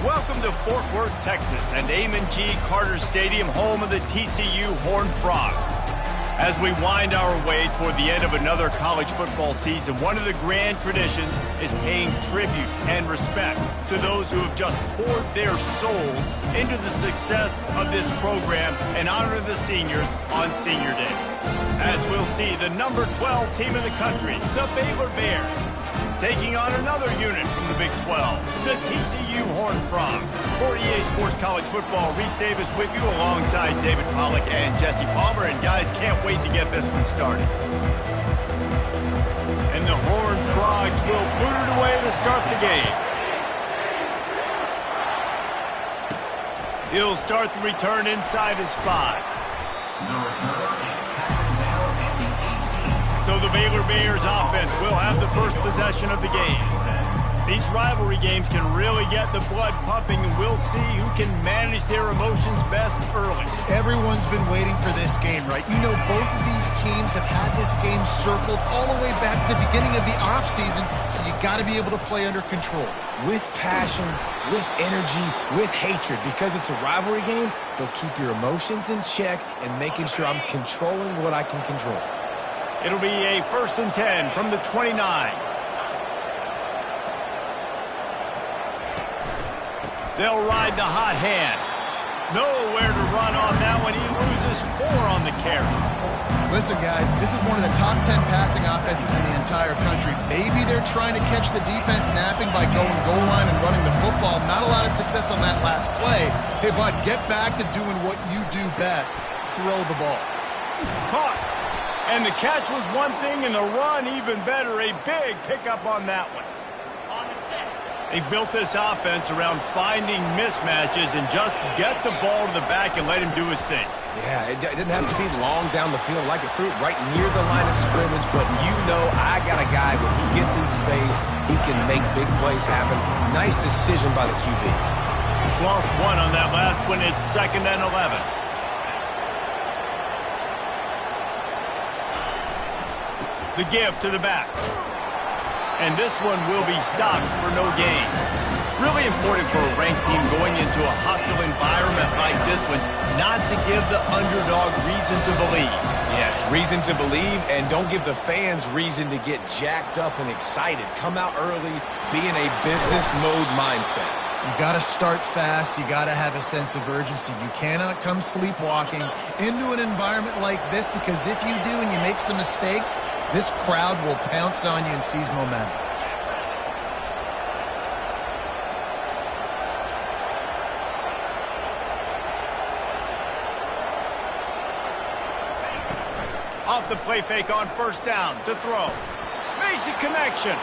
Welcome to Fort Worth, Texas, and Amon G. Carter Stadium, home of the TCU Horned Frogs. As we wind our way toward the end of another college football season, one of the grand traditions is paying tribute and respect to those who have just poured their souls into the success of this program and honor the seniors on Senior Day. As we'll see, the number 12 team in the country, the Baylor Bears, taking on another unit from the Big 12, the TCU Horned Frogs. For EA Sports College Football, Reese Davis with you alongside David Pollack and Jesse Palmer. And guys, can't wait to get this one started. And the Horned Frogs will boot it away to start the game. He'll start the return inside his 5. So the Baylor Bears offense will have the first possession of the game. These rivalry games can really get the blood pumping, and we'll see who can manage their emotions best early. Everyone's been waiting for this game, right? You know, both of these teams have had this game circled all the way back to the beginning of the offseason, so you got to be able to play under control. With passion, with energy, with hatred, because it's a rivalry game, but keep your emotions in check and making sure I'm controlling what I can control. It'll be a 1st and 10 from the 29. They'll ride the hot hand. Nowhere to run on that one. He loses 4 on the carry. Listen, guys, this is one of the top 10 passing offenses in the entire country. Maybe they're trying to catch the defense napping by going goal line and running the football. Not a lot of success on that last play. Hey, bud, get back to doing what you do best. Throw the ball. Caught. And the catch was one thing, and the run even better. A big pickup on that one. They built this offense around finding mismatches and just get the ball to the back and let him do his thing. Yeah, it didn't have to be long down the field. Like it threw it right near the line of scrimmage, but you know I got a guy when he gets in space, he can make big plays happen. Nice decision by the QB. Lost 1 on that last one. It's 2nd and 11. The give to the back. And this one will be stopped for no gain. Really important for a ranked team going into a hostile environment like this one, not to give the underdog reason to believe. Yes, reason to believe, and don't give the fans reason to get jacked up and excited. Come out early, be in a business mode mindset. You got to start fast. You got to have a sense of urgency. You cannot come sleepwalking into an environment like this, because if you do and you make some mistakes, this crowd will pounce on you and seize momentum. Off the play fake on 1st down to throw. Makes a connection.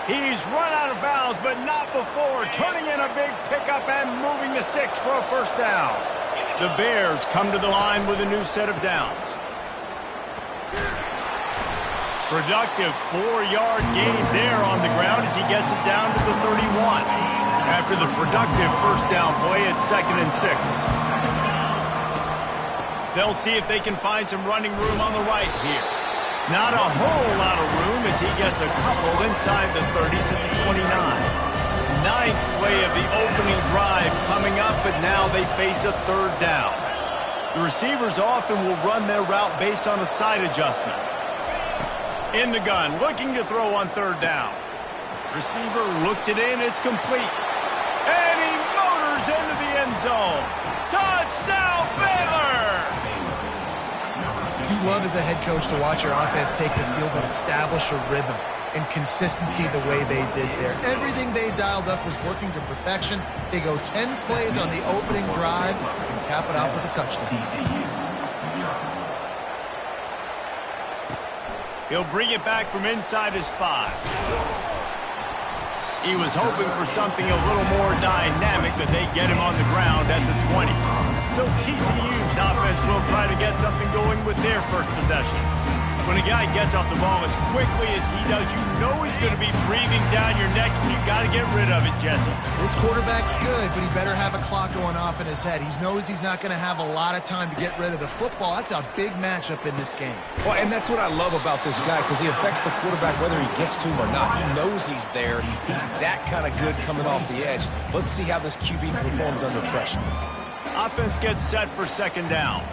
He's run out of bounds, but not before. Turning in a big pickup and moving the sticks for a 1st down. The Bears come to the line with a new set of downs. Productive 4-yard gain there on the ground as he gets it down to the 31. After the productive 1st down play, it's 2nd and 6. They'll see if they can find some running room on the right here. Not a whole lot of room as he gets a couple inside the 30 to the 29. 9th play of the opening drive coming up, but now they face a 3rd down. The receivers often will run their route based on a side adjustment. In the gun, looking to throw on 3rd down. Receiver looks it in, it's complete. And he motors into the end zone. Touchdown, Baylor! You love as a head coach to watch your offense take the field and establish a rhythm and consistency the way they did there. Everything they dialed up was working to perfection. They go 10 plays on the opening drive and cap it out with a touchdown. He'll bring it back from inside his 5. He was hoping for something a little more dynamic, but they get him on the ground at the 20. So TCU's offense will try to get something going with their first possession. When a guy gets off the ball as quickly as he does, you know he's going to be breathing down your neck, and you got to get rid of it, Jesse. This quarterback's good, but he better have a clock going off in his head. He knows he's not going to have a lot of time to get rid of the football. That's a big matchup in this game. Well, and that's what I love about this guy, because he affects the quarterback whether he gets to him or not. He knows he's there. He's that kind of good coming off the edge. Let's see how this QB performs under pressure. Offense gets set for second down.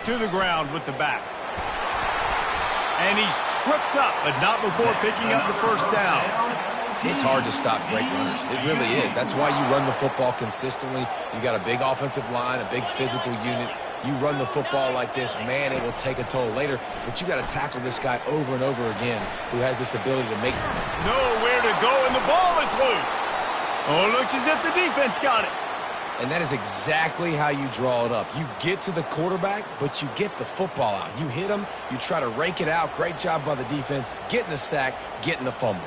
To the ground with the back. And he's tripped up, but not before picking up the first down. It's hard to stop great runners. It really is. That's why you run the football consistently. You got a big offensive line, a big physical unit. You run the football like this, man, it will take a toll later. But you got to tackle this guy over and over again who has this ability to make... Nowhere to go, and the ball is loose. Oh, it looks as if the defense got it. And that is exactly how you draw it up. You get to the quarterback, but you get the football out. You hit him, you try to rake it out. Great job by the defense. Getting the sack, getting the fumble.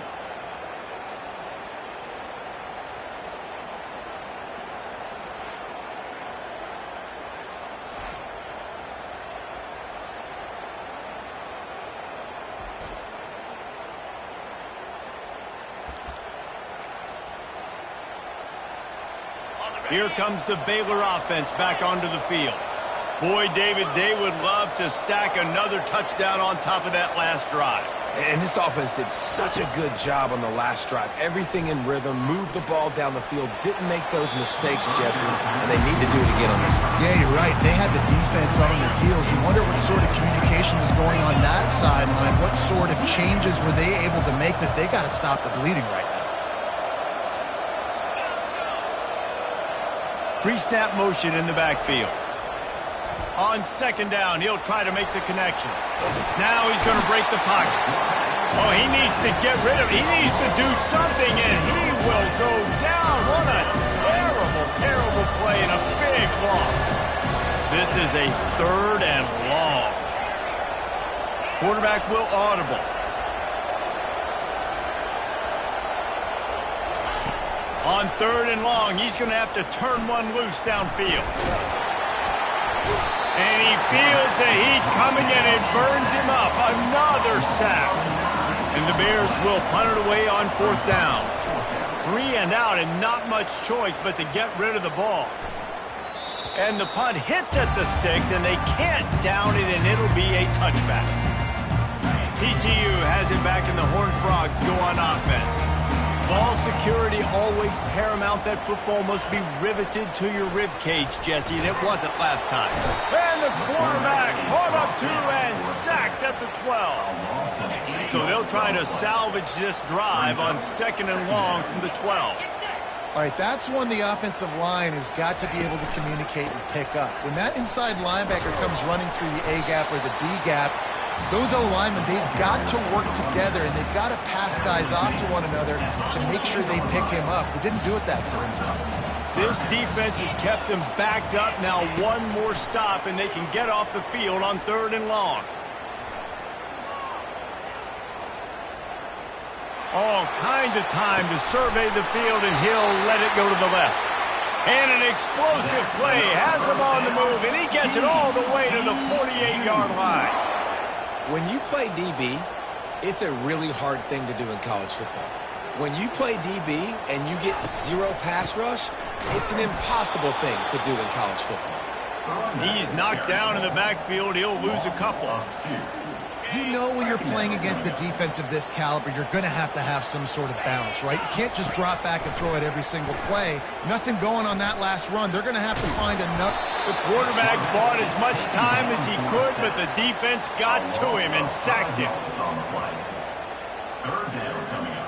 Here comes the Baylor offense back onto the field. Boy, David, they would love to stack another touchdown on top of that last drive. And this offense did such a good job on the last drive. Everything in rhythm, moved the ball down the field, didn't make those mistakes, Jesse, and they need to do it again on this one. Yeah, you're right. They had the defense on their heels. You wonder what sort of communication was going on that sideline. What sort of changes were they able to make, because they got to stop the bleeding right now. Pre-snap motion in the backfield. On second down, he'll try to make the connection. Now he's going to break the pocket. Oh, he needs to get rid of it. He needs to do something, and he will go down. What a terrible, terrible play and a big loss. This is a third and long. Quarterback will audible. On third and long, he's going to have to turn one loose downfield. And he feels the heat coming, and it burns him up. Another sack. And the Bears will punt it away on fourth down. 3 and out, and not much choice but to get rid of the ball. And the punt hits at the 6, and they can't down it, and it'll be a touchback. TCU has it back, and the Horned Frogs go on offense. Ball security always paramount. That football must be riveted to your rib cage, Jesse, and it wasn't last time. And the quarterback caught up to and sacked at the 12. So they'll try to salvage this drive on second and long from the 12. All right, that's when the offensive line has got to be able to communicate and pick up. When that inside linebacker comes running through the A-gap or the B-gap, those O-linemen, they've got to work together, and they've got to pass guys off to one another to make sure they pick him up. They didn't do it that time. This defense has kept them backed up. Now one more stop, and they can get off the field on third and long. All kinds of time to survey the field, and he'll let it go to the left. And an explosive play has him on the move, and he gets it all the way to the 48-yard line. When you play DB, it's a really hard thing to do in college football. When you play DB and you get zero pass rush, it's an impossible thing to do in college football. He's knocked down in the backfield. He'll lose a couple. You know when you're playing against a defense of this caliber, you're going to have some sort of balance, right? You can't just drop back and throw it every single play. Nothing going on that last run. They're going to have to find enough. The quarterback bought as much time as he could, but the defense got to him and sacked him. Third down coming up.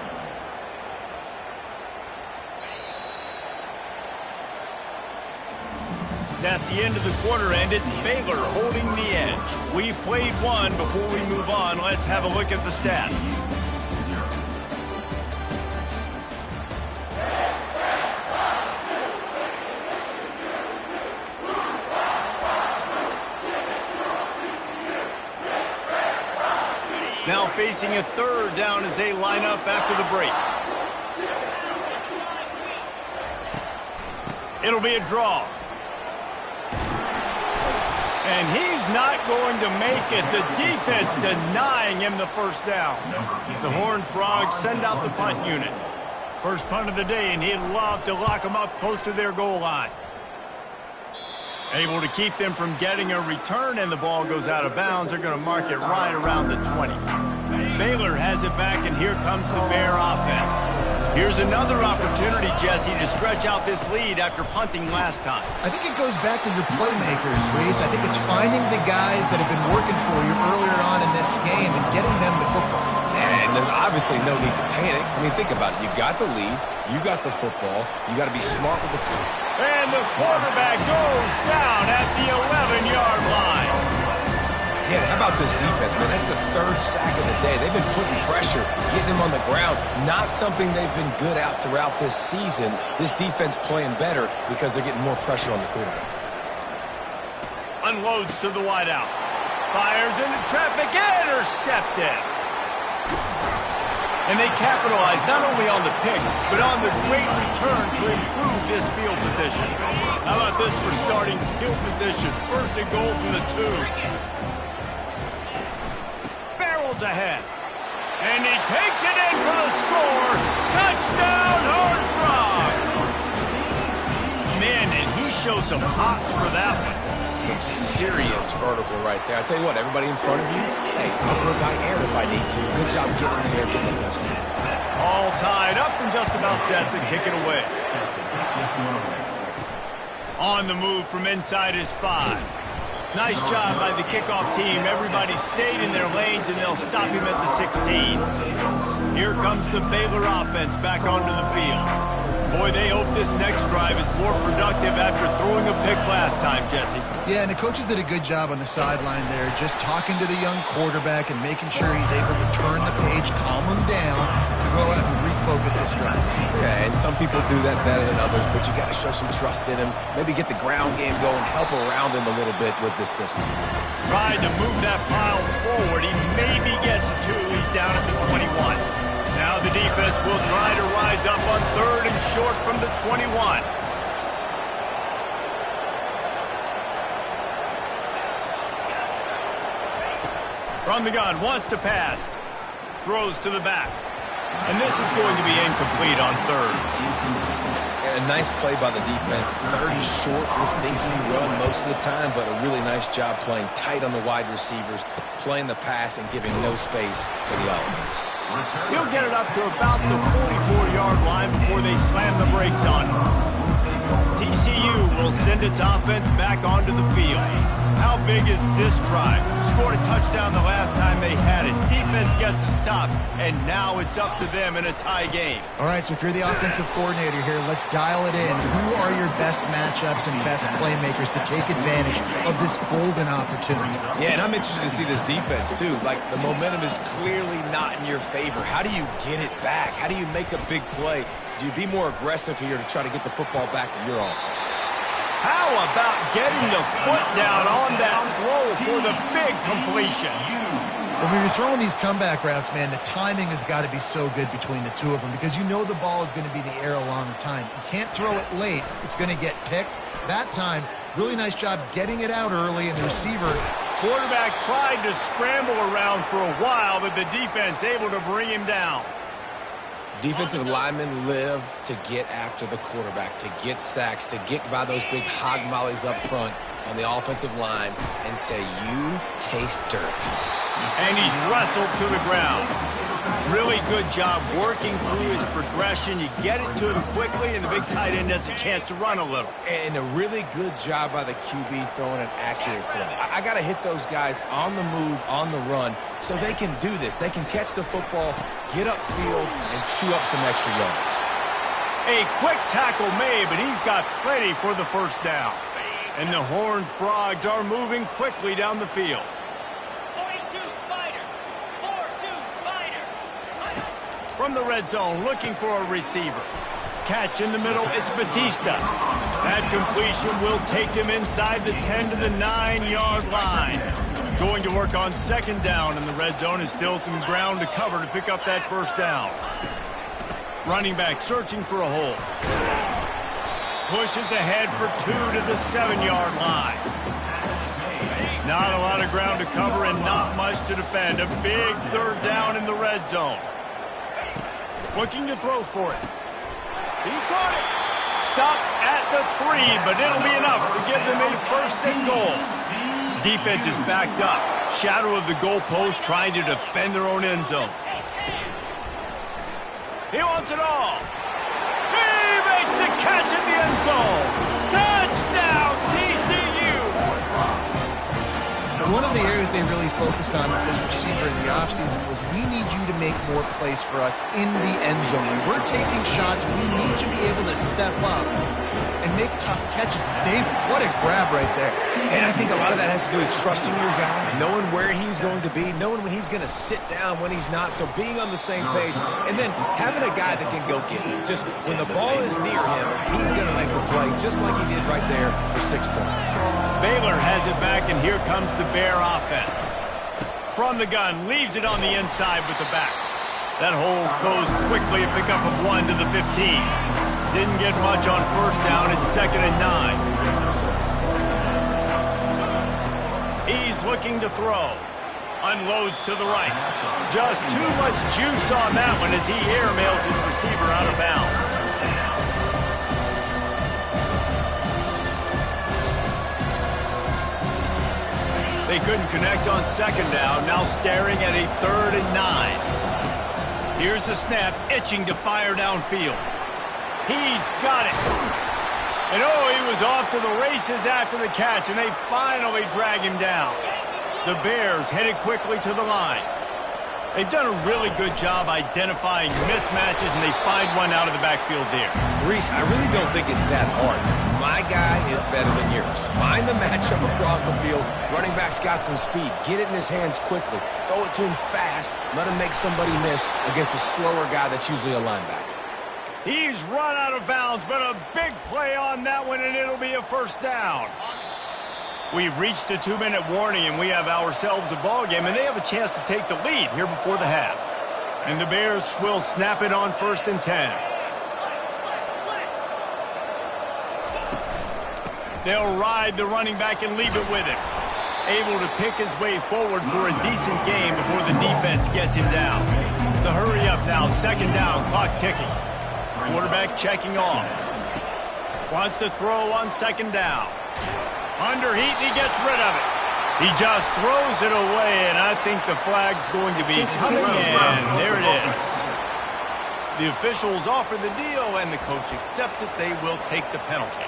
That's the end of the quarter, and it's Baylor holding the edge. We've played one. Before we move on, let's have a look at the stats. Now facing a third down as they line up after the break. It'll be a draw. And he's not going to make it. The defense denying him the first down. The Horned Frogs send out the punt unit. First punt of the day, and he'd love to lock them up close to their goal line. Able to keep them from getting a return, and the ball goes out of bounds. They're going to mark it right around the 20. Baylor has it back, and here comes the Bear offense. Here's another opportunity, Jesse, to stretch out this lead after punting last time. I think it goes back to your playmakers, Reese. I think it's finding the guys that have been working for you earlier on in this game and getting them the football. And there's obviously no need to panic. I mean, think about it. You got the lead. You got the football. You got to be smart with the football. And the quarterback goes down at the 11-yard line. Yeah, how about this defense, man? That's the third sack of the day. They've been putting pressure, getting him on the ground. Not something they've been good at throughout this season. This defense playing better because they're getting more pressure on the quarterback. Unloads to the wideout. Fires into traffic. Intercepted. And they capitalize not only on the pick, but on the great return to improve this field position. How about this for starting field position? First and goal from the 2. Barrels ahead. And he takes it in for the score. Touchdown, Horned Frogs! Man, did he show some hops for that one. Some serious vertical right there. I tell you what, everybody in front of you, hey, I'll go by air if I need to. Good job getting in there, getting the touchdown. All tied up and just about set to kick it away. On the move from inside his 5. Nice job by the kickoff team. Everybody stayed in their lanes, and they'll stop him at the 16. Here comes the Baylor offense back onto the field. Boy, they hope this next drive is more productive after throwing a pick last time, Jesse. Yeah, and the coaches did a good job on the sideline there, just talking to the young quarterback and making sure he's able to turn the page, calm him down, to go out and refocus this drive. Yeah, and some people do that better than others, but you got to show some trust in him. Maybe get the ground game going, help around him a little bit with this system. Tried to move that pile forward. He maybe gets 2. He's down at the 21. Now the defense will try to rise up on 3rd and short from the 21. From the gun, wants to pass. Throws to the back. And this is going to be incomplete on 3rd. And a nice play by the defense. 3rd and short, we're thinking run most of the time, but a really nice job playing tight on the wide receivers, playing the pass and giving no space for the offense. He'll get it up to about the 44-yard line before they slam the brakes on him. TCU will send its offense back onto the field. How big is this drive? Scored a touchdown the last time they had it. Defense gets a stop, and now it's up to them in a tie game. All right, so if you're the offensive coordinator here, let's dial it in. Who are your best matchups and best playmakers to take advantage of this golden opportunity? Yeah, and I'm interested to see this defense, too. Like, the momentum is clearly not in your favor. How do you get it back? How do you make a big play? Do you be more aggressive here to try to get the football back to your offense? How about getting the foot down on that throw for the big completion? When you're throwing these comeback routes, man, the timing has got to be so good between the two of them because you know the ball is going to be in the air a long time. You can't throw it late. It's going to get picked. That time, really nice job getting it out early, and the receiver. Quarterback tried to scramble around for a while, but the defense able to bring him down. Defensive linemen live to get after the quarterback, to get sacks, to get by those big hog mollies up front on the offensive line and say, you taste dirt. And he's wrestled to the ground. Really good job working through his progression. You get it to him quickly, and the big tight end has a chance to run a little. And a really good job by the QB throwing an accurate throw. I got to hit those guys on the move, on the run, so they can do this. They can catch the football, get upfield, and chew up some extra yards. A quick tackle made, but he's got plenty for the first down. And the Horned Frogs are moving quickly down the field. From the red zone, looking for a receiver. Catch in the middle, it's Batista. That completion will take him inside the 10 to the 9-yard line. Going to work on 2nd down in the red zone is still some ground to cover to pick up that first down. Running back searching for a hole. Pushes ahead for 2 to the 7-yard line. Not a lot of ground to cover and not much to defend. A big third down in the red zone. Looking to throw for it. He caught it. Stopped at the 3, but it'll be enough to give them a first and goal. Defense is backed up. Shadow of the goalpost trying to defend their own end zone. He wants it all. He makes the catch in the end zone. Touchdown, TCU! One of the areas they really focused on with this receiver in the offseason was we need you to make more plays for us in the end zone. When we're taking shots, we need you to be able to step up and make tough catches. David, what a grab right there. And I think a lot of that has to do with trusting your guy, knowing where he's going to be, knowing when he's going to sit down, when he's not, so being on the same page, and then having a guy that can go get it. Just when the ball is near him, he's going to make the play, just like he did right there for 6 points. Baylor has it back, and here comes the Bear offense. From the gun, leaves it on the inside with the back. That hole closed quickly, a pickup of 1 to the 15. Didn't get much on first down. It's 2nd and 9. He's looking to throw. Unloads to the right. Just too much juice on that one as he airmails his receiver out of bounds. They couldn't connect on 2nd down. Now staring at a 3rd and 9. Here's the snap, itching to fire downfield. He's got it. And oh, he was off to the races after the catch, and they finally drag him down. The Bears headed quickly to the line. They've done a really good job identifying mismatches, and they find one out of the backfield there. Reese, I really don't think it's that hard. My guy is better than yours. Find the matchup across the field. Running back's got some speed. Get it in his hands quickly. Throw it to him fast. Let him make somebody miss against a slower guy that's usually a linebacker. He's run out of bounds, but a big play on that one, and it'll be a first down. We've reached the 2-minute warning, and we have ourselves a ball game, and they have a chance to take the lead here before the half. And the Bears will snap it on 1st and 10. They'll ride the running back and leave it with him. Able to pick his way forward for a decent game before the defense gets him down. The hurry up now, 2nd down, clock ticking. Quarterback checking off. Wants to throw on 2nd down. Under heat, and he gets rid of it. He just throws it away, and I think the flag's going to be coming in. There it is. The officials offer the deal, and the coach accepts it. They will take the penalty.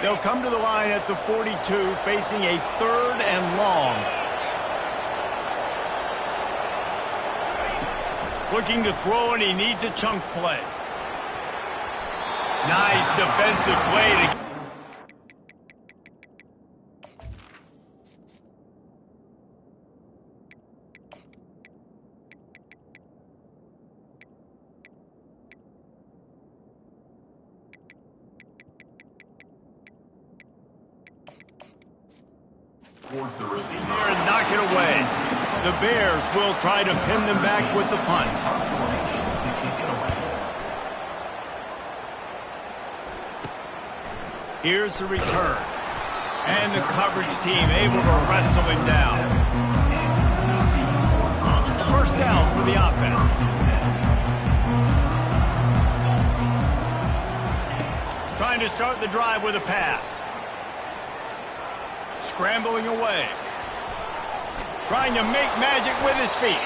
They'll come to the line at the 42, facing a 3rd and long. Looking to throw, and he needs a chunk play. Nice defensive play to... 4th the receiver. And knock it away. The Bears will try to pin them back with the punt. Here's the return. And the coverage team able to wrestle him down. First down for the offense. Trying to start the drive with a pass. Scrambling away. Trying to make magic with his feet.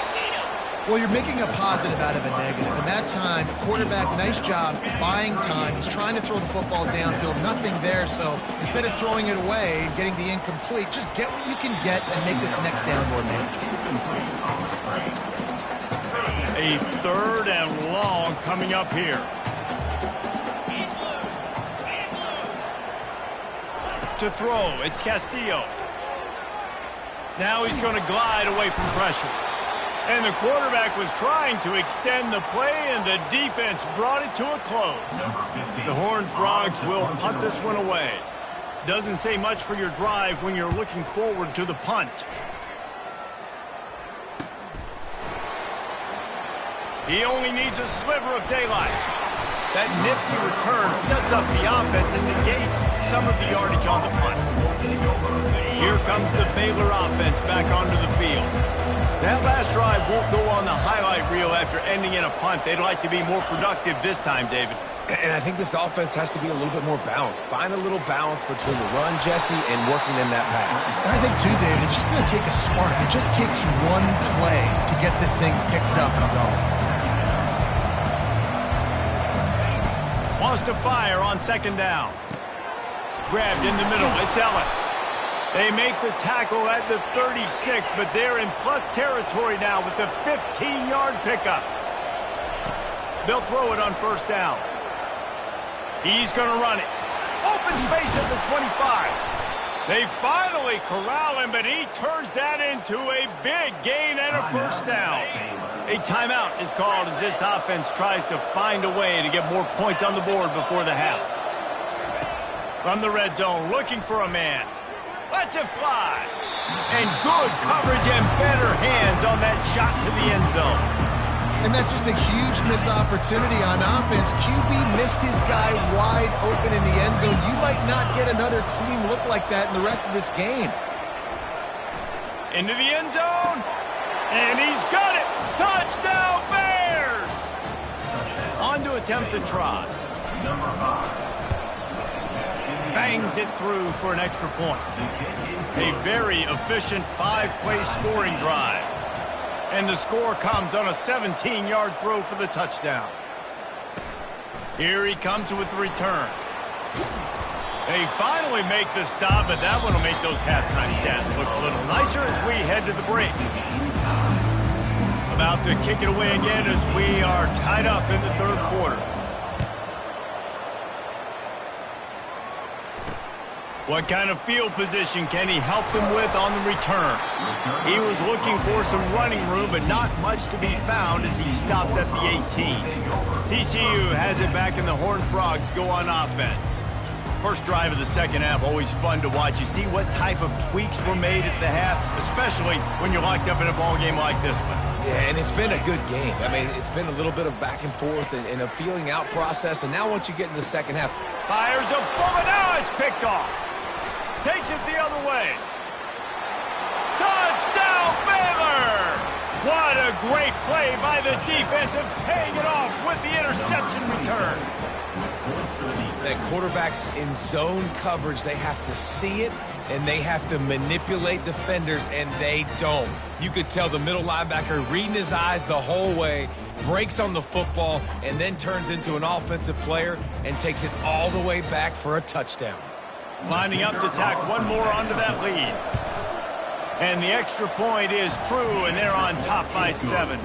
Well, you're making a positive out of a negative. And that time, quarterback, nice job buying time. He's trying to throw the football downfield. Nothing there. So instead of throwing it away and getting the incomplete, just get what you can get and make this next down more manageable. A 3rd and long coming up here. To throw, it's Castillo. Now he's going to glide away from pressure. And the quarterback was trying to extend the play, and the defense brought it to a close. The Horned Frogs will punt this one away. Doesn't say much for your drive when you're looking forward to the punt. He only needs a sliver of daylight. That nifty return sets up the offense and negates some of the yardage on the punt. Here comes the Baylor offense back onto the field. That last drive won't go on the highlight reel after ending in a punt. They'd like to be more productive this time, David. And I think this offense has to be a little bit more balanced. Find a little balance between the run, Jesse, and working in that pass. And I think, too, David, it's just going to take a spark. It just takes one play to get this thing picked up and going. Wants to fire on second down. Grabbed in the middle. It's Ellis. They make the tackle at the 36, but they're in plus territory now with the 15-yard pickup. They'll throw it on first down. He's going to run it. Open space at the 25. They finally corral him, but he turns that into a big gain and a first down. A timeout is called as this offense tries to find a way to get more points on the board before the half. From the red zone, looking for a man. Lets it fly. And good coverage and better hands on that shot to the end zone. And that's just a huge missed opportunity on offense. QB missed his guy wide open in the end zone. You might not get another clean look like that in the rest of this game. Into the end zone. And he's got it. Touchdown, Bears! On to attempt the try. Bangs it through for an extra point. A very efficient 5-play scoring drive. And the score comes on a 17-yard throw for the touchdown. Here he comes with the return. They finally make the stop, but that one will make those halftime stats look a little nicer as we head to the break. About to kick it away again as we are tied up in the third quarter. What kind of field position can he help them with on the return? He was looking for some running room, but not much to be found as he stopped at the 18. TCU has it back, and the Horned Frogs go on offense. First drive of the second half, always fun to watch. You see what type of tweaks were made at the half, especially when you're locked up in a ball game like this one. Yeah, and it's been a good game. I mean, it's been a little bit of back and forth and a feeling out process, and now once you get in the second half. Fires a bullet, now it's picked off. Takes it the other way. Touchdown, Baylor! What a great play by the defense and paying it off with the interception return. That quarterbacks in zone coverage, they have to see it, and they have to manipulate defenders, and they don't. You could tell the middle linebacker reading his eyes the whole way, breaks on the football, and then turns into an offensive player and takes it all the way back for a touchdown. Lining up to tack one more onto that lead. And the extra point is true, and they're on top by 7.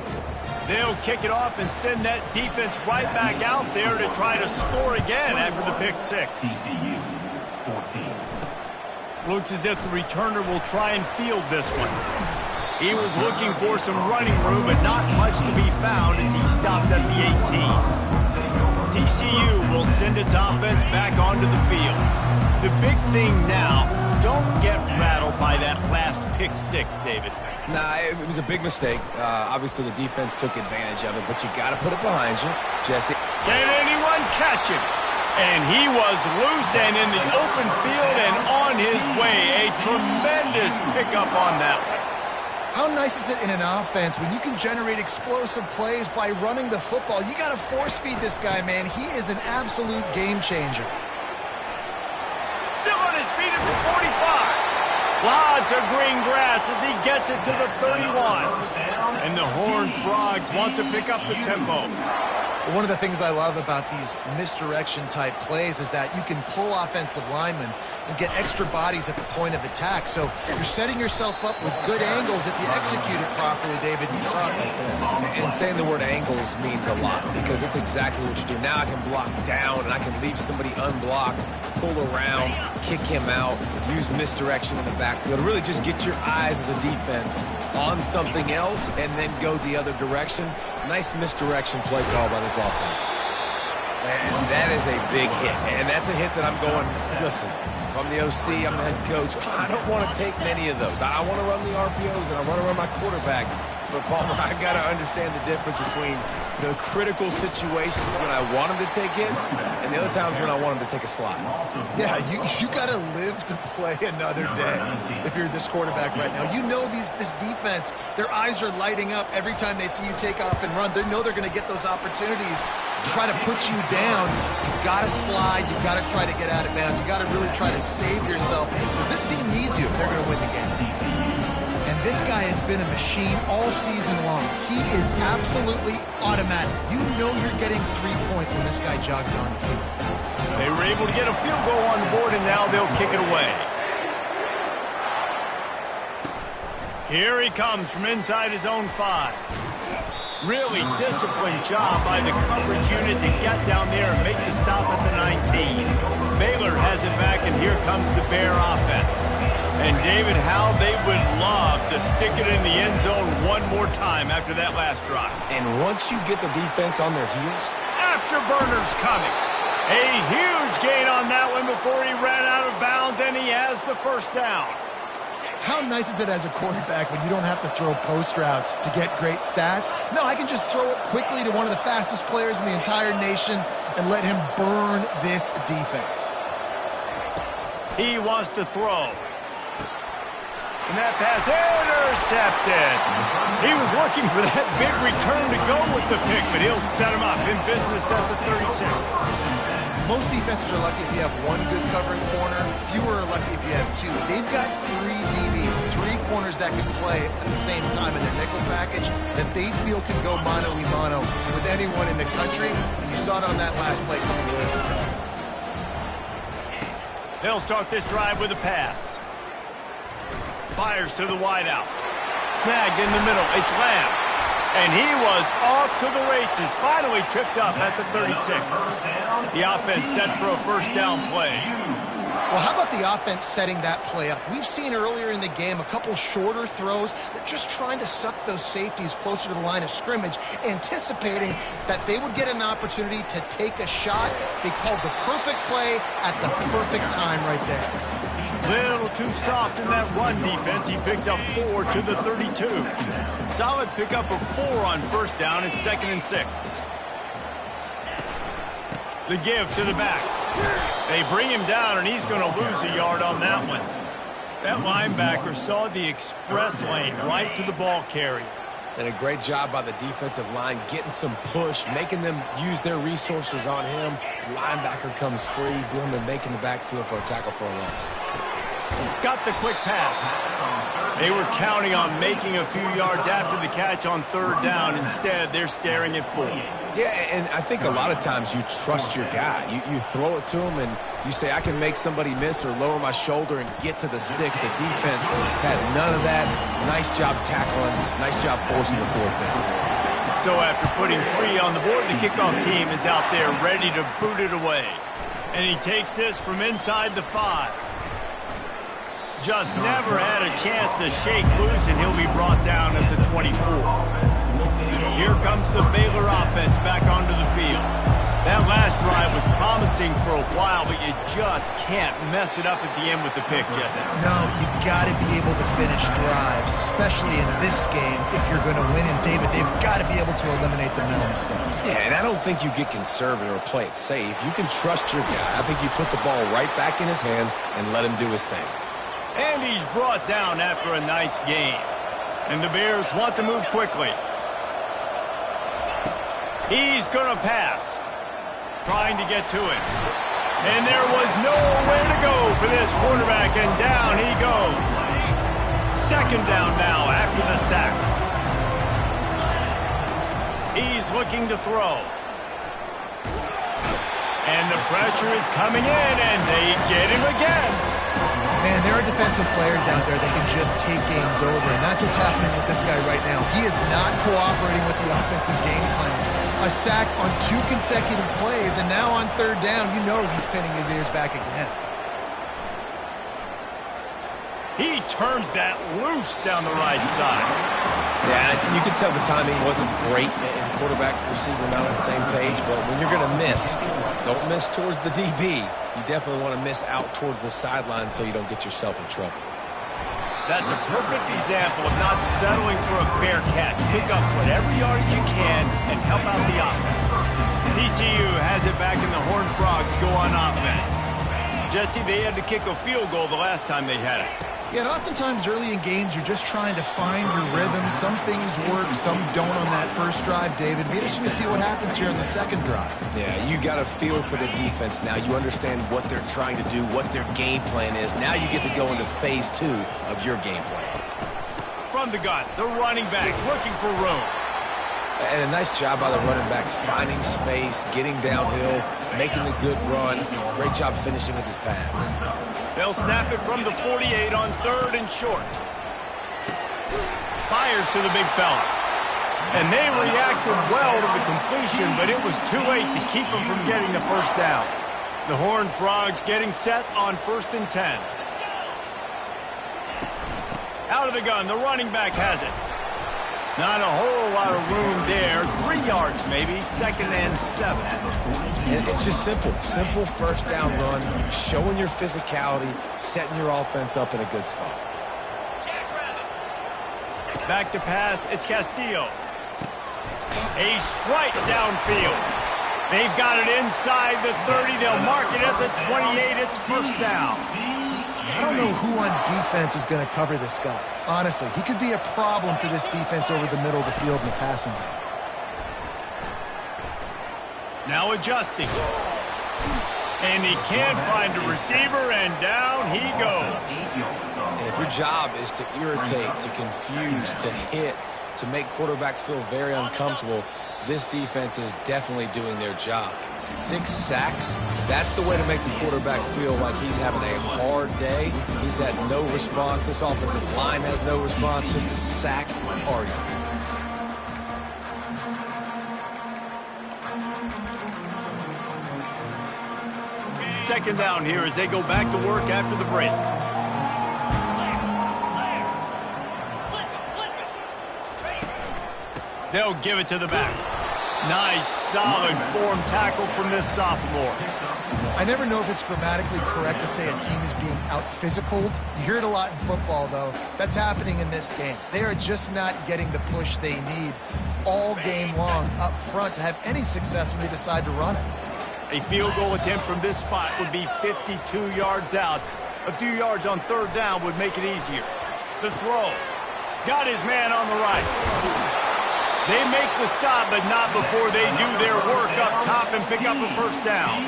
They'll kick it off and send that defense right back out there to try to score again after the pick 6. TCU 14. Looks as if the returner will try and field this one. He was looking for some running room, but not much to be found as he stopped at the 18. TCU will send its offense back onto the field. The big thing now, don't get rattled by that last pick 6, David. Nah, it was a big mistake. Obviously, the defense took advantage of it, but you got to put it behind you, Jesse. Can anyone catch him? And he was loose and in the open field and on his way. A tremendous pickup on that one. How nice is it in an offense when you can generate explosive plays by running the football? You got to force feed this guy, man. He is an absolute game changer. Still on his feet at the 45. Lots of green grass as he gets it to the 31. And the Horned Frogs want to pick up the tempo. One of the things I love about these misdirection-type plays is that you can pull offensive linemen and get extra bodies at the point of attack. So you're setting yourself up with good angles if you execute it properly, David. You saw it right there. And saying the word angles means a lot because it's exactly what you do. Now I can block down and I can leave somebody unblocked, pull around, kick him out, use misdirection in the backfield. Really just get your eyes as a defense on something else and then go the other direction. Nice misdirection play call by this offense. And that is a big hit. And that's a hit that I'm going, listen, if I'm the OC, I'm the head coach, I don't want to take many of those. I want to run the RPOs and I want to run my quarterback. But, Palmer, I got to understand the difference between the critical situations when I want him to take hits and the other times when I want him to take a slide. Yeah, you got to live to play another day if you're this quarterback right now. You know this defense, their eyes are lighting up every time they see you take off and run. They know they're going to get those opportunities to try to put you down. You've got to slide. You've got to try to get out of bounds. You've got to really try to save yourself because this team needs you if they're going to win the game. And this guy has been a machine all season long. He is absolutely automatic. You know you're getting 3 points when this guy jogs on the field. They were able to get a field goal on the board, and now they'll kick it away. Here he comes from inside his own 5. Really disciplined job by the coverage unit to get down there and make the stop at the 19. Baylor has it back, and here comes the Bear offense. And, David, how they would love to stick it in the end zone one more time after that last drive. And once you get the defense on their heels, Afterburner's coming. A huge gain on that one before he ran out of bounds, and he has the first down. How nice is it as a quarterback when you don't have to throw post routes to get great stats? No, I can just throw it quickly to one of the fastest players in the entire nation and let him burn this defense. He wants to throw. And that pass intercepted. He was looking for that big return to go with the pick, but he'll set him up in business at the 36. Most defenses are lucky if you have one good covering corner. Fewer are lucky if you have 2. They've got 3 DBs, 3 corners that can play at the same time in their nickel package that they feel can go mano-a-mano with anyone in the country. And you saw it on that last play coming away from the cover. They'll start this drive with a pass. Fires to the wideout. Snagged in the middle. It's Lamb. And he was off to the races. Finally tripped up at the 36. The offense set for a first down play. Well, how about the offense setting that play up? We've seen earlier in the game a couple shorter throws. They're just trying to suck those safeties closer to the line of scrimmage, anticipating that they would get an opportunity to take a shot. They called the perfect play at the perfect time right there. Little too soft in that run defense. He picks up 4 to the 32. Solid pickup of 4 on first down. It's 2nd and 6. The give to the back. They bring him down, and he's going to lose a yard on that one. That linebacker saw the express lane right to the ball carrier. and a great job by the defensive line getting some push, making them use their resources on him. Linebacker comes free, boom, and making the backfield for a tackle for a loss. Got the quick pass. They were counting on making a few yards after the catch on third down. Instead, they're staring at 4. Yeah, and I think a lot of times you trust your guy. You throw it to him, and you say, I can make somebody miss or lower my shoulder and get to the sticks. The defense had none of that. Nice job tackling. Nice job forcing the fourth down. So after putting 3 on the board, the kickoff team is out there ready to boot it away. And he takes this from inside the 5. Just never had a chance to shake loose, and he'll be brought down at the 24. Here comes the Baylor offense back onto the field. That last drive was promising for a while, but you just can't mess it up at the end with the pick, Jesse. No, you got to be able to finish drives, especially in this game. If you're going to win, and David, they've got to be able to eliminate the mental mistakes. Yeah, and I don't think you get conservative or play it safe. You can trust your guy. I think you put the ball right back in his hands and let him do his thing. And he's brought down after a nice game. And the Bears want to move quickly. He's going to pass. Trying to get to it. And there was nowhere to go for this quarterback, and down he goes. Second down now after the sack. He's looking to throw. And the pressure is coming in, and they get him again. Man, there are defensive players out there that can just take games over, and that's what's happening with this guy right now. He is not cooperating with the offensive game plan. A sack on 2 consecutive plays, and now on third down, you know he's pinning his ears back again. He turns that loose down the right side. Yeah, you can tell the timing wasn't great, and quarterback and receiver not on the same page, but when you're going to miss, don't miss towards the DB. You definitely want to miss out towards the sideline so you don't get yourself in trouble. That's a perfect example of not settling for a fair catch. Pick up whatever yardage you can and help out the offense. TCU has it back and the Horned Frogs go on offense. Jesse, they had to kick a field goal the last time they had it. Yeah, and oftentimes early in games, you're just trying to find your rhythm. Some things work, some don't on that first drive, David. It'll be interesting to see what happens here on the second drive. Yeah, you got a feel for the defense now. You understand what they're trying to do, what their game plan is. Now you get to go into phase 2 of your game plan. From the gun, the running back looking for room. And a nice job by the running back, finding space, getting downhill, making the good run. Great job finishing with his pads. They'll snap it from the 48 on 3rd and short. Fires to the big fella. And they reacted well to the completion, but it was too late to keep them from getting the first down. The Horned Frogs getting set on 1st and 10. Out of the gun, the running back has it. Not a whole lot of room there. 3 yards maybe, 2nd and 7. And it's just simple. Simple first down run, showing your physicality, setting your offense up in a good spot. Back to pass, it's Castillo. A strike downfield. They've got it inside the 30. They'll mark it at the 28. It's first down. I don't know who on defense is going to cover this guy. Honestly, he could be a problem for this defense over the middle of the field in the passing game. Now adjusting. And he can't find a receiver, and down he goes. And if your job is to irritate, to confuse, to hit, to make quarterbacks feel very uncomfortable, this defense is definitely doing their job. 6 sacks, that's the way to make the quarterback feel like he's having a hard day. He's had no response. This offensive line has no response, just a sack party. Second down here as they go back to work after the break. They'll give it to the back. Nice, solid form tackle from this sophomore. I never know if it's grammatically correct to say a team is being out-physicaled. You hear it a lot in football, though. That's happening in this game. They are just not getting the push they need all game long up front to have any success when they decide to run it. A field goal attempt from this spot would be 52 yards out. A few yards on 3rd down would make it easier. The throw. Got his man on the right. They make the stop, but not before they do their work up top and pick up a first down.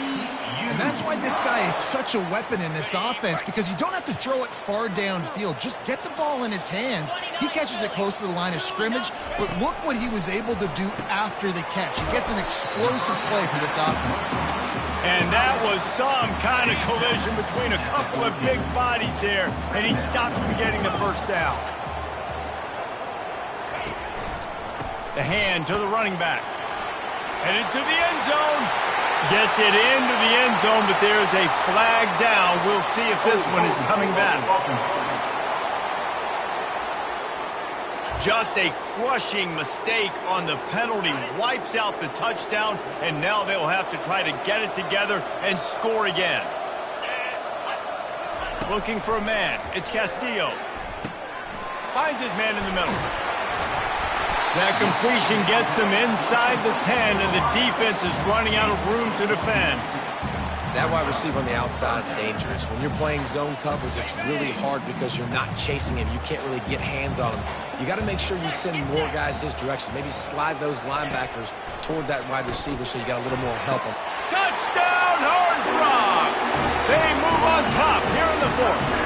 And that's why this guy is such a weapon in this offense, because you don't have to throw it far downfield. Just get the ball in his hands. He catches it close to the line of scrimmage, but look what he was able to do after the catch. He gets an explosive play for this offense. And that was some kind of collision between a couple of big bodies there, and he stopped from getting the first down. The hand to the running back. Headed to the end zone. Gets it into the end zone, but there's a flag down. We'll see if this one is coming back. Just a crushing mistake on the penalty. Wipes out the touchdown, and now they'll have to try to get it together and score again. Looking for a man. It's Castillo. Finds his man in the middle. That completion gets them inside the 10, and the defense is running out of room to defend. That wide receiver on the outside is dangerous. When you're playing zone coverage, it's really hard because you're not chasing him. You can't really get hands on him. You got to make sure you send more guys his direction. Maybe slide those linebackers toward that wide receiver so you got a little more help him. Touchdown, Horned Frogs! They move on top here in the 4th.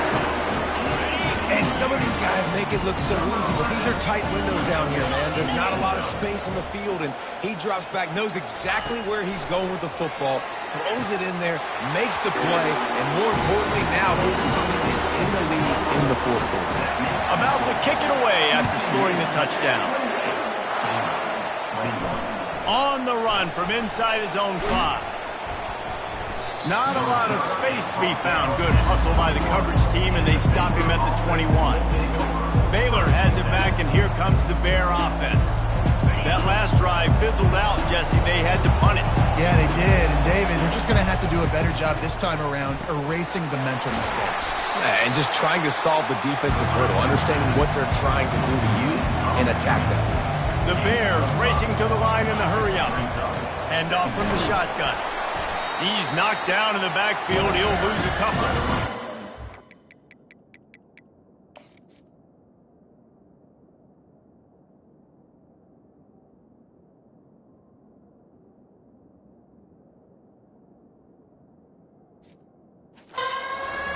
And some of these guys make it look so easy, but these are tight windows down here, man. There's not a lot of space on the field, and he drops back, knows exactly where he's going with the football, throws it in there, makes the play, and more importantly, now his team is in the lead in the 4th quarter. About to kick it away after scoring the touchdown. On the run from inside his own 5. Not a lot of space to be found. Good hustle by the coverage team, and they stop him at the 21. Baylor has it back, and here comes the Bear offense. That last drive fizzled out, Jesse. They had to punt it. Yeah, they did. And David, they're just going to have to do a better job this time around erasing the mental mistakes. And just trying to solve the defensive hurdle, understanding what they're trying to do to you and attack them. The Bears racing to the line in the hurry-up. Hand off from the shotgun. He's knocked down in the backfield. He'll lose a couple.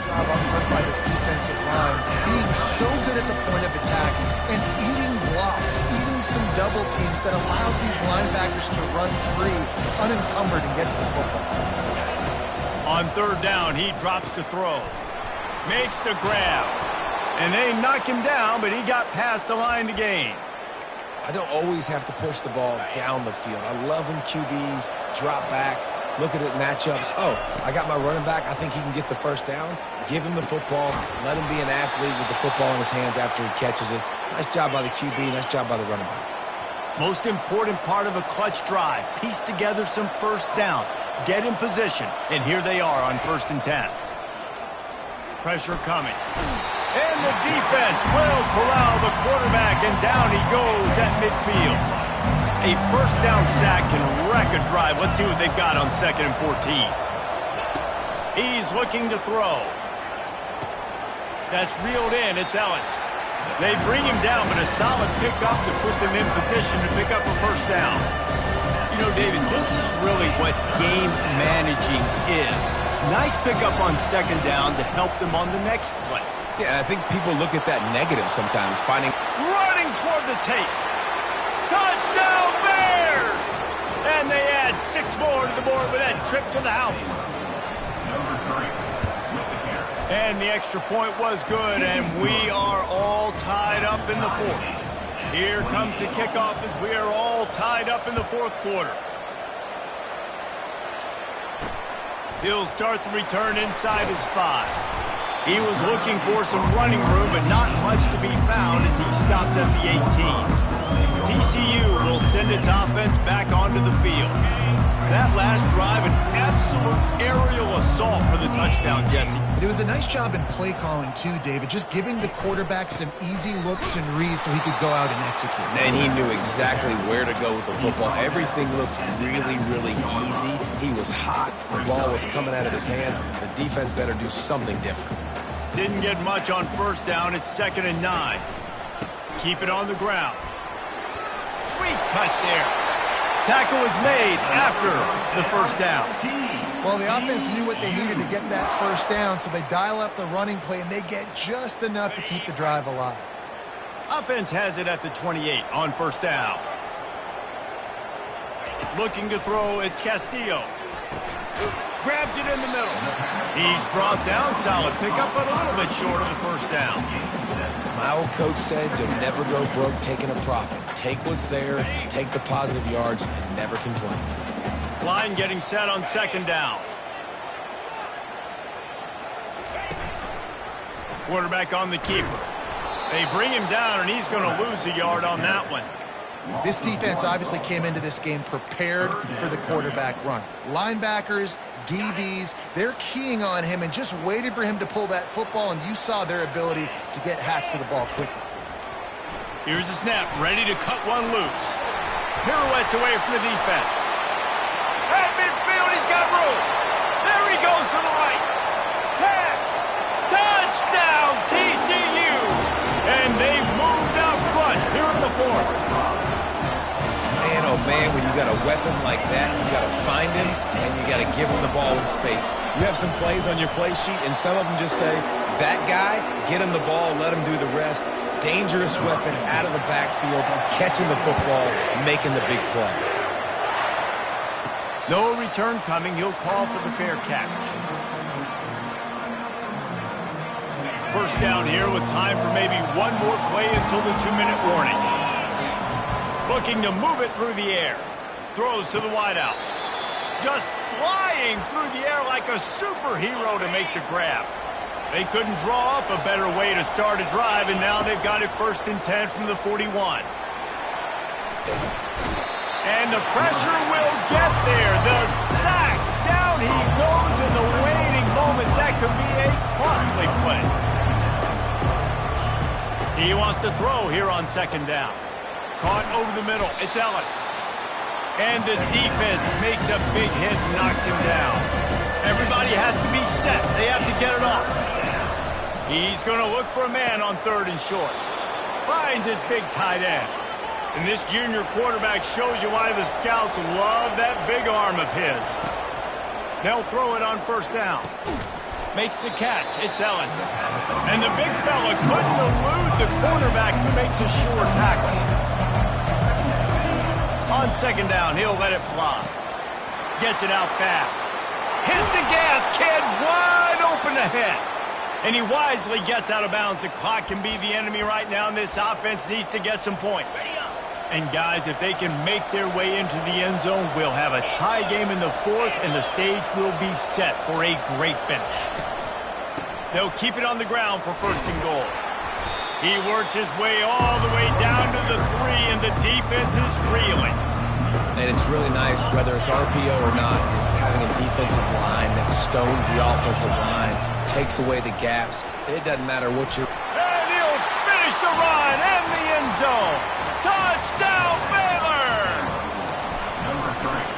Job up front by this defensive line, being so good at the point of attack and eating blocks, eating some double teams that allows these linebackers to run free, unencumbered, and get to the football. On third down, he drops to throw. Makes the grab. And they knock him down, but he got past the line to gain. I don't always have to push the ball down the field. I love when QBs drop back, look at it matchups. Oh, I got my running back. I think he can get the first down. Give him the football. Let him be an athlete with the football in his hands after he catches it. Nice job by the QB. Nice job by the running back. Most important part of a clutch drive. Piece together some first downs. Get in position. And here they are on 1st and 10. Pressure coming. And the defense will corral the quarterback, and down he goes at midfield. A first down sack can wreck a drive. Let's see what they've got on 2nd and 14. He's looking to throw. That's reeled in. It's Ellis. They bring him down, but a solid pickup to put them in position to pick up a first down. You know, David, this is really what game managing is. Nice pickup on 2nd down to help them on the next play. Yeah, I think people look at that negative sometimes, finding... Running toward the tape. Touchdown Bears! And they add 6 more to the board with that trip to the house. And the extra point was good, and we are all tied up in the 4th. Here comes the kickoff as we are all tied up in the 4th quarter. He'll start the return inside his 5. He was looking for some running room, but not much to be found as he stopped at the 18. TCU will send its offense back onto the field. That last drive, an absolute aerial assault for the touchdown, Jesse. But it was a nice job in play calling, too, David, just giving the quarterback some easy looks and reads so he could go out and execute. And he knew exactly where to go with the football. Everything looked really, really easy. He was hot. The ball was coming out of his hands. The defense better do something different. Didn't get much on 1st down. It's 2nd and 9. Keep it on the ground. Sweet cut there. Tackle was made after the first down. Well, the offense knew what they needed to get that first down, so they dial up the running play, and they get just enough to keep the drive alive. Offense has it at the 28 on 1st down. Looking to throw, it's Castillo. Grabs it in the middle. He's brought down. Solid pickup, but a little bit short of the first down. My old coach said you'll never go broke taking a profit. Take what's there, take the positive yards, and never complain. Line getting set on 2nd down. Quarterback on the keeper. They bring him down, and he's going to lose a yard on that one. This defense obviously came into this game prepared for the quarterback run. Linebackers, DBs, they're keying on him and just waited for him to pull that football, and you saw their ability to get hats to the ball quickly. Here's the snap, ready to cut one loose. Pirouettes away from the defense. At midfield, he's got room. There he goes to the right. 10. Touchdown, TCU. And they've moved out front here in the 4th. Man, oh man, when you got a weapon like that, you got to find him and you got to give him the ball in space. You have some plays on your play sheet, and some of them just say, that guy, get him the ball, let him do the rest. Dangerous weapon out of the backfield, catching the football, making the big play. No return coming. He'll call for the fair catch. First down here with time for maybe one more play until the 2-minute warning. Looking to move it through the air. Throws to the wideout. Just flying through the air like a superhero to make the grab. They couldn't draw up a better way to start a drive, and now they've got it 1st and 10 from the 41. And the pressure will get there. The sack down he goes in the waning moments. That could be a costly play. He wants to throw here on second down. Caught over the middle. It's Ellis. And the defense makes a big hit and knocks him down. Everybody has to be set. They have to get it off. He's going to look for a man on third and short. Finds his big tight end. And this junior quarterback shows you why the scouts love that big arm of his. They'll throw it on first down. Makes the catch. It's Ellis. And the big fella couldn't elude the cornerback who makes a sure tackle. On second down, he'll let it fly. Gets it out fast. Hit the gas, kid. Wide open ahead. And he wisely gets out of bounds. The clock can be the enemy right now, and this offense needs to get some points. And, guys, if they can make their way into the end zone, we'll have a tie game in the fourth, and the stage will be set for a great finish. They'll keep it on the ground for first and goal. He works his way all the way down to the 3, and the defense is reeling. And it's really nice, whether it's RPO or not, is having a defensive line that stones the offensive line, takes away the gaps. It doesn't matter what you're... And he'll finish the run and the end zone. Touchdown, Baylor!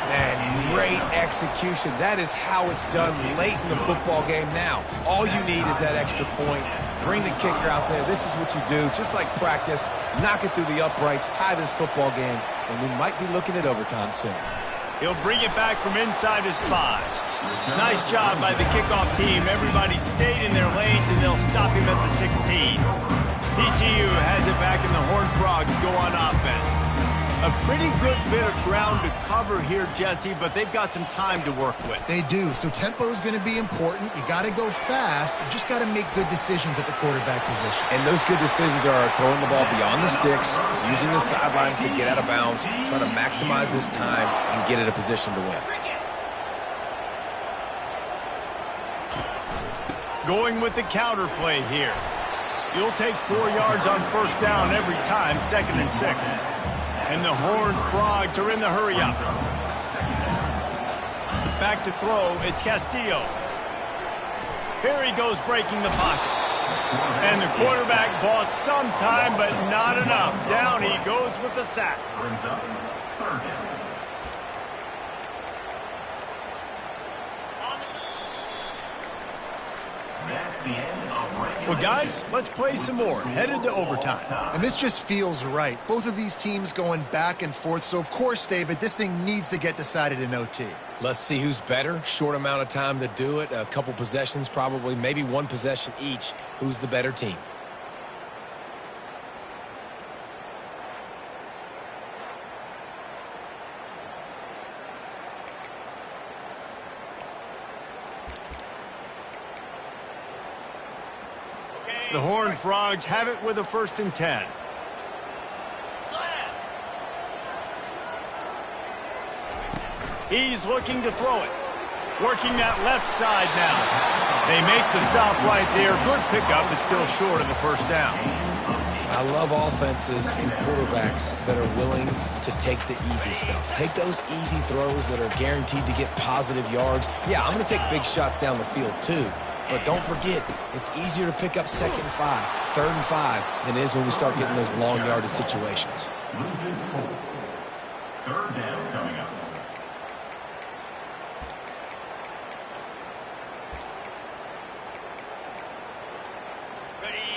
Man, great execution. That is how it's done late in the football game now. All you need is that extra point. Bring the kicker out there. This is what you do. Just like practice, knock it through the uprights, tie this football game, and we might be looking at overtime soon. He'll bring it back from inside his 5. Nice job by the kickoff team. Everybody stayed in their lanes, and they'll stop him at the 16. TCU has it back, and the Horned Frogs go on offense. A pretty good bit of ground to cover here, Jesse, but they've got some time to work with. They do, so tempo is going to be important. You got to go fast. You just got to make good decisions at the quarterback position. And those good decisions are throwing the ball beyond the sticks, using the sidelines to get out of bounds, trying to maximize this time and get in a position to win. Going with the counter play here. You'll take 4 yards on first down every time, second and 6. And the Horned Frogs are in the hurry-up. Back to throw, it's Castillo. Here he goes breaking the pocket. And the quarterback bought some time, but not enough. Down he goes with the sack. Well, guys, let's play some more. Headed to overtime. And this just feels right. Both of these teams going back and forth. So, of course, David, this thing needs to get decided in OT. Let's see who's better. Short amount of time to do it. A couple possessions probably. Maybe one possession each. Who's the better team? The Horned Frogs have it with a 1st and 10. He's looking to throw it. Working that left side now. They make the stop right there. Good pickup, but still short of the first down. I love offenses and quarterbacks that are willing to take the easy stuff. Take those easy throws that are guaranteed to get positive yards. Yeah, I'm going to take big shots down the field too. But don't forget, it's easier to pick up 2nd and 5, 3rd and 5 than it is when we start getting those long yardage situations. Third down coming up.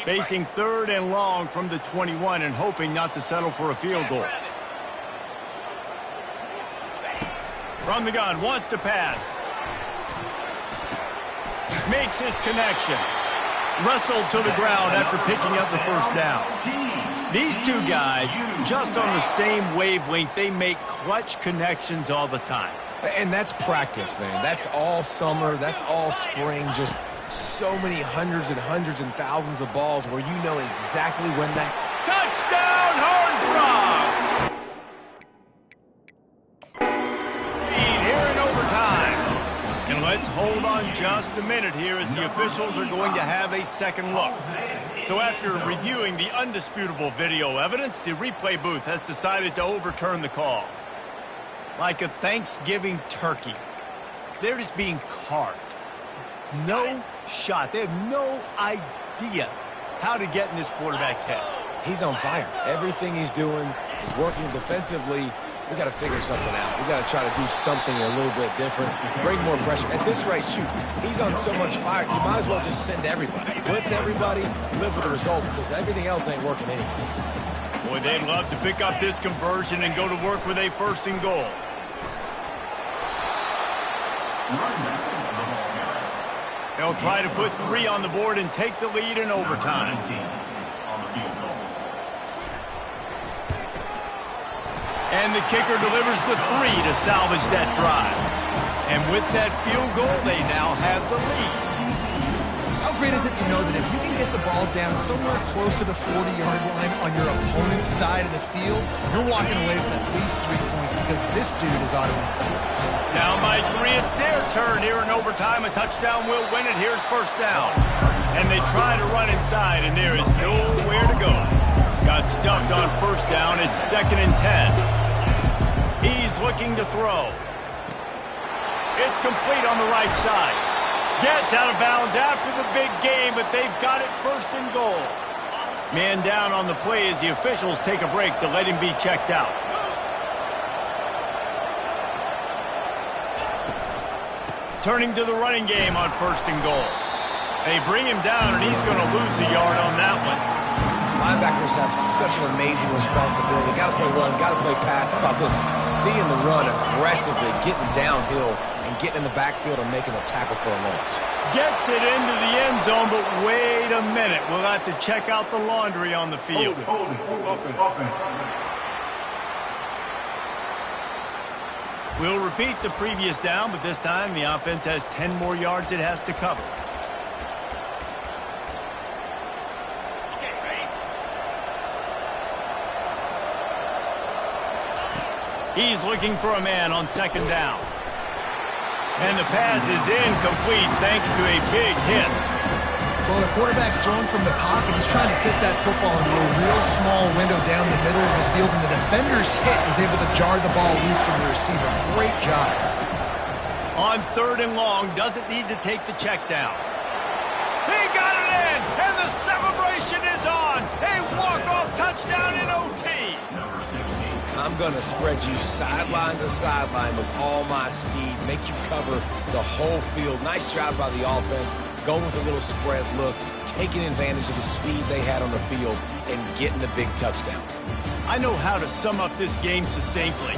Facing 3rd and long from the 21 and hoping not to settle for a field goal. From the gun, wants to pass. Makes his connection. Wrestled to the ground after picking up the first down. These two guys, just on the same wavelength, they make clutch connections all the time. And that's practice, man. That's all summer. That's all spring. Just so many hundreds and thousands of balls where you know exactly when that... Touchdown, Horned Frogs! Lead here in overtime. And let's hold on just a minute here as the officials are going to have a second look. So after reviewing the undisputable video evidence, the replay booth has decided to overturn the call. Like a Thanksgiving turkey. They're just being carved. No shot. They have no idea how to get in this quarterback's head. He's on fire. Everything he's doing is working defensively. We got to figure something out. We got to try to do something a little bit different, bring more pressure. At this rate, shoot, he's on so much fire, you might as well just send everybody. Blitz everybody, live with the results, because everything else ain't working anyways. Boy, they'd love to pick up this conversion and go to work with a 1st and goal. They'll try to put 3 on the board and take the lead in overtime. And the kicker delivers the 3 to salvage that drive. And with that field goal, they now have the lead. How great is it to know that if you can get the ball down somewhere close to the 40-yard line on your opponent's side of the field, you're walking away with at least 3 points because this dude is automatic. Down by 3, it's their turn here in overtime. A touchdown will win it. Here's 1st down. And they try to run inside, and there is nowhere to go. Got stuffed on 1st down. It's 2nd and 10. He's looking to throw. It's complete on the right side. Gets out of bounds after the big game, but they've got it 1st and goal. Man down on the play as the officials take a break to let him be checked out. Turning to the running game on 1st and goal. They bring him down, and he's going to lose a yard on that one. Linebackers have such an amazing responsibility. Got to play run, got to play pass. How about this? Seeing the run aggressively, getting downhill, and getting in the backfield and making a tackle for a loss. Gets it into the end zone, but wait a minute. We'll have to check out the laundry on the field. Hold it. We'll repeat the previous down, but this time the offense has 10 more yards it has to cover. He's looking for a man on 2nd down. And the pass is incomplete thanks to a big hit. Well, the quarterback's throwing from the pocket. He's trying to fit that football into a real small window down the middle of the field, and the defender's hit was able to jar the ball loose from the receiver. Great job. On 3rd and long, doesn't need to take the check down. He got it in, and the celebration is on. A walk-off touchdown in OT. I'm going to spread you sideline to sideline with all my speed, make you cover the whole field. Nice job by the offense, going with a little spread look, taking advantage of the speed they had on the field, and getting the big touchdown. I know how to sum up this game succinctly.